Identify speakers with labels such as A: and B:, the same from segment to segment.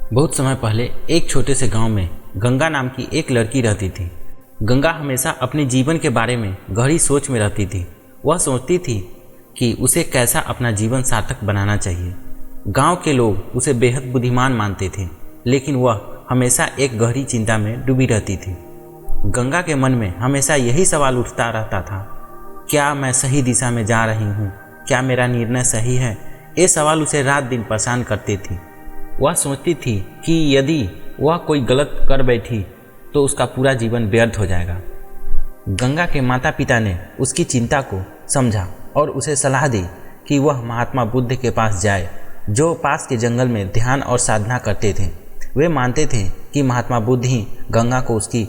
A: बहुत समय पहले एक छोटे से गांव में गंगा नाम की एक लड़की रहती थी। गंगा हमेशा अपने जीवन के बारे में गहरी सोच में रहती थी। वह सोचती थी कि उसे कैसा अपना जीवन सार्थक बनाना चाहिए। गांव के लोग उसे बेहद बुद्धिमान मानते थे, लेकिन वह हमेशा एक गहरी चिंता में डूबी रहती थी। गंगा के मन में हमेशा यही सवाल उठता रहता था, क्या मैं सही दिशा में जा रही हूँ? क्या मेरा निर्णय सही है? ये सवाल उसे रात दिन परेशान करते थे। वह सोचती थी कि यदि वह कोई गलत कर बैठी तो उसका पूरा जीवन व्यर्थ हो जाएगा। गंगा के माता पिता ने उसकी चिंता को समझा और उसे सलाह दी कि वह महात्मा बुद्ध के पास जाए, जो पास के जंगल में ध्यान और साधना करते थे। वे मानते थे कि महात्मा बुद्ध ही गंगा को उसकी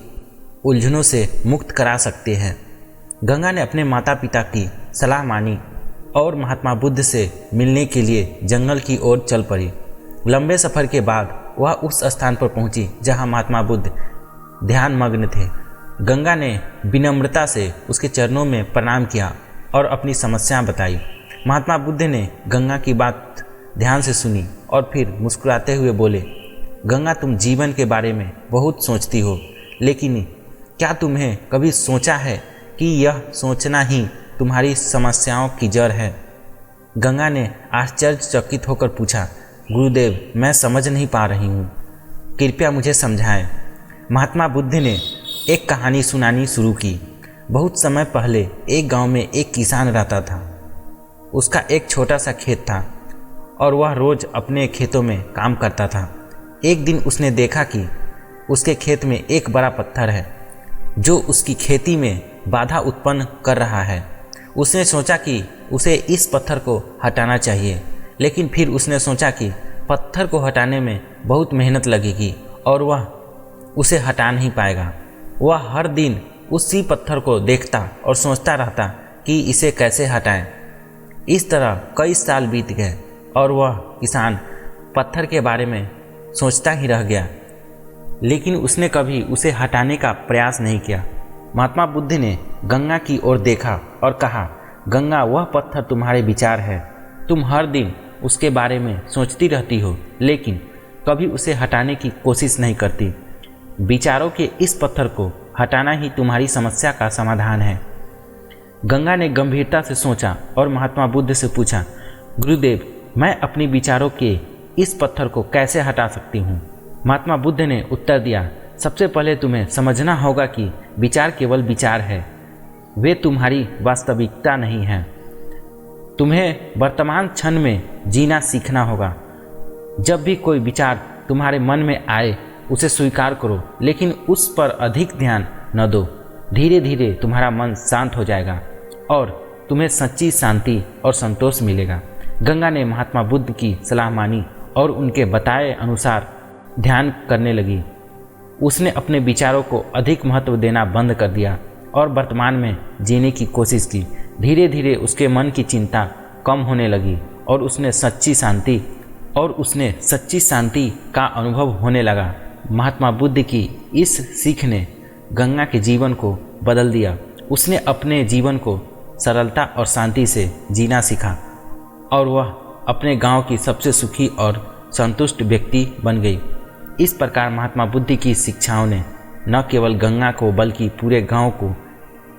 A: उलझनों से मुक्त करा सकते हैं। गंगा ने अपने माता पिता की सलाह मानी और महात्मा बुद्ध से मिलने के लिए जंगल की ओर चल पड़ी। लंबे सफ़र के बाद वह उस स्थान पर पहुंची जहां महात्मा बुद्ध ध्यान मग्न थे। गंगा ने विनम्रता से उसके चरणों में प्रणाम किया और अपनी समस्या बताई। महात्मा बुद्ध ने गंगा की बात ध्यान से सुनी और फिर मुस्कुराते हुए बोले, गंगा, तुम जीवन के बारे में बहुत सोचती हो, लेकिन क्या तुम्हें कभी सोचा है कि यह सोचना ही तुम्हारी समस्याओं की जड़ है? गंगा ने आश्चर्यचकित होकर पूछा, गुरुदेव, मैं समझ नहीं पा रही हूँ, कृपया मुझे समझाएं। महात्मा बुद्ध ने एक कहानी सुनानी शुरू की। बहुत समय पहले एक गांव में एक किसान रहता था। उसका एक छोटा सा खेत था और वह रोज़ अपने खेतों में काम करता था। एक दिन उसने देखा कि उसके खेत में एक बड़ा पत्थर है जो उसकी खेती में बाधा उत्पन्न कर रहा है। उसने सोचा कि उसे इस पत्थर को हटाना चाहिए, लेकिन फिर उसने सोचा कि पत्थर को हटाने में बहुत मेहनत लगेगी और वह उसे हटा नहीं पाएगा। वह हर दिन उसी पत्थर को देखता और सोचता रहता कि इसे कैसे हटाएं। इस तरह कई साल बीत गए और वह किसान पत्थर के बारे में सोचता ही रह गया, लेकिन उसने कभी उसे हटाने का प्रयास नहीं किया। महात्मा बुद्ध ने गंगा की ओर देखा और कहा, गंगा, वह पत्थर तुम्हारे विचार है। तुम हर दिन उसके बारे में सोचती रहती हो, लेकिन कभी उसे हटाने की कोशिश नहीं करती। विचारों के इस पत्थर को हटाना ही तुम्हारी समस्या का समाधान है। गंगा ने गंभीरता से सोचा और महात्मा बुद्ध से पूछा, गुरुदेव, मैं अपनी विचारों के इस पत्थर को कैसे हटा सकती हूँ? महात्मा बुद्ध ने उत्तर दिया, सबसे पहले तुम्हें समझना होगा कि विचार केवल विचार है, वे तुम्हारी वास्तविकता नहीं हैं। तुम्हें वर्तमान क्षण में जीना सीखना होगा। जब भी कोई विचार तुम्हारे मन में आए, उसे स्वीकार करो, लेकिन उस पर अधिक ध्यान न दो। धीरे धीरे तुम्हारा मन शांत हो जाएगा और तुम्हें सच्ची शांति और संतोष मिलेगा। गंगा ने महात्मा बुद्ध की सलाह मानी और उनके बताए अनुसार ध्यान करने लगी। उसने अपने विचारों को अधिक महत्व देना बंद कर दिया और वर्तमान में जीने की कोशिश की। धीरे धीरे उसके मन की चिंता कम होने लगी और उसने सच्ची शांति का अनुभव होने लगा। महात्मा बुद्ध की इस सीख ने गंगा के जीवन को बदल दिया। उसने अपने जीवन को सरलता और शांति से जीना सीखा और वह अपने गांव की सबसे सुखी और संतुष्ट व्यक्ति बन गई। इस प्रकार महात्मा बुद्ध की शिक्षाओं ने न केवल गंगा को बल्कि पूरे गांव को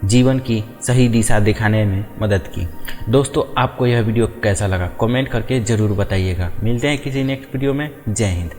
A: जीवन की सही दिशा दिखाने में मदद की। दोस्तों, आपको यह वीडियो कैसा लगा कमेंट करके ज़रूर बताइएगा। मिलते हैं किसी नेक्स्ट वीडियो में। जय हिंद।